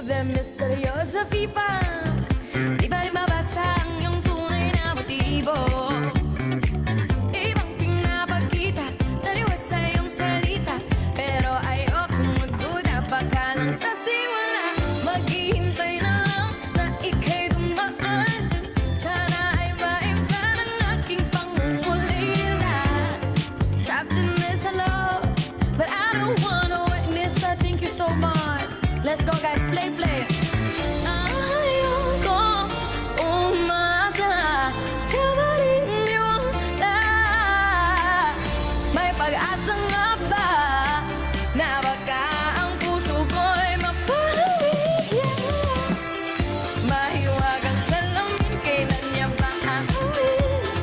de misteryosa fifas. Di ba rin mabasa ang iyong tunay na motibo? Ibang pinapakita, daliwas sa iyong salita, pero ayokong magduda, baka lang sa simula. Maghihintay na lang na ika'y dumaan. Sana ay maibsan ang aking pangungulila. Trapped in this love, but I don't wanna witness. I thank you so much. Let's go guys, play, play. Ayoko umasa sa maniniwala. May pag-asa nga ba na baka ang puso ko'y mapahawigyan? Mahiwagang salamin, kailan niya ba aamin?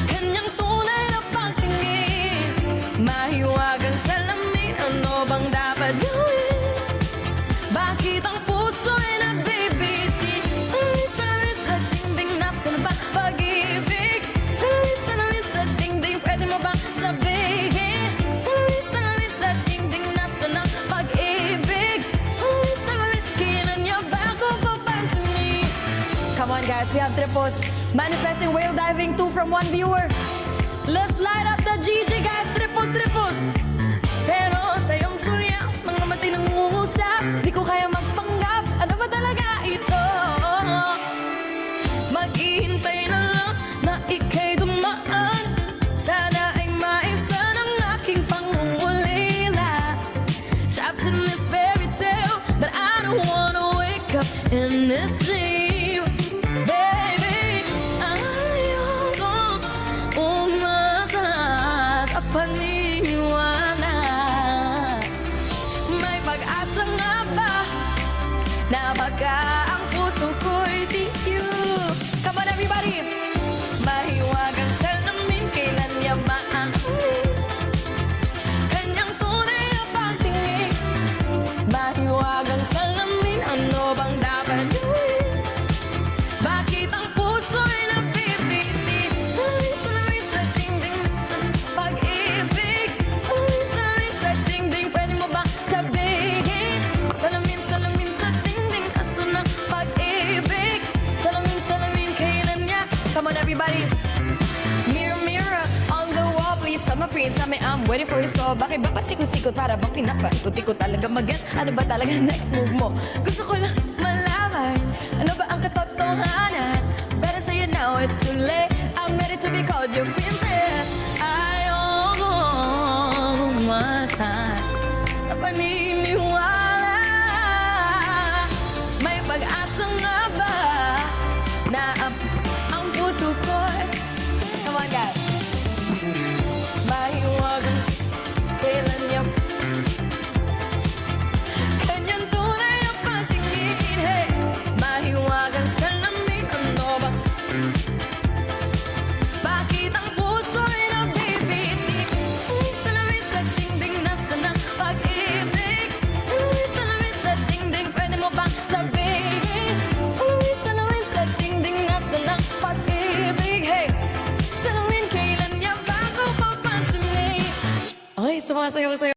Kanyang tunay na pagtingin. Mahiwagang salamin, ano bang dapat gawin? Bakit ang puso ay nabibitin? Salamin sa dingding, nasa na ba pag-ibig? Salamin sa dingding, pwede mo bang sabihin? Salamin sa dingding, nasa na pag-ibig? Salamin, kailan niya ba ako papansinin? Come on guys, we have triples. Manifesting whale diving 2 from 1 viewer. Let's light up the GG guys, triples, triples. Pero sa iyong suya, mga mati nang uusap, di ko kaya magpanggap, ano ba talaga ito? Maghihintay na lang na ika'y dumaan. Sana ay maibsan ang aking pangungulila. Trapped in this fairy tale, but I don't wanna wake up in this dream. Baby, ayoko umasa sa paniniwala. May pag-asa nga ba na baka ang puso ko'y di you? Come on everybody! Mahiwagang salamin, kailan niya maaamin? Kanyang tunay na pagtingin. Mahiwagang salamin, ano bang dapat gawin? Bakit ang puso ay nabibitin? Salamin sa dingding, sa pag-ibig. Salamin sa dingding, pwede mo ba sabihin? Salamin sa dingding, asa na pag-ibig? Salamin, kailan niya? Come on everybody! Mirror, mirror on the wall, please tell my prince. I'm waiting for his call. Bakit ba pasikot-sikot para bang pinapaikot-ikot talaga mag-guess? Ano ba talaga next move mo? Gusto ko lang malaman, ano ba ang katotohanan? Better say it now, it's too late. I'm ready to be called your princess. Ayoko umasa sa paniniwala. May pag-asa nga ba na ang puso ko'y... Come on guys. Mahiwagang kailan niya kanyang tunay na pagtingin. Hey, mahiwagang salamin, ano ba? Bakit ang puso ay nabibitin? Salamin sa dingding, nasa na pag-ibig? Salamin sa dingding, pwede mo bang sabihin? Salamin sa dingding, nasa na pag-ibig? Hey, salamin, kailan niya ba ako papansinin? Ay, sumasayaw-sayaw.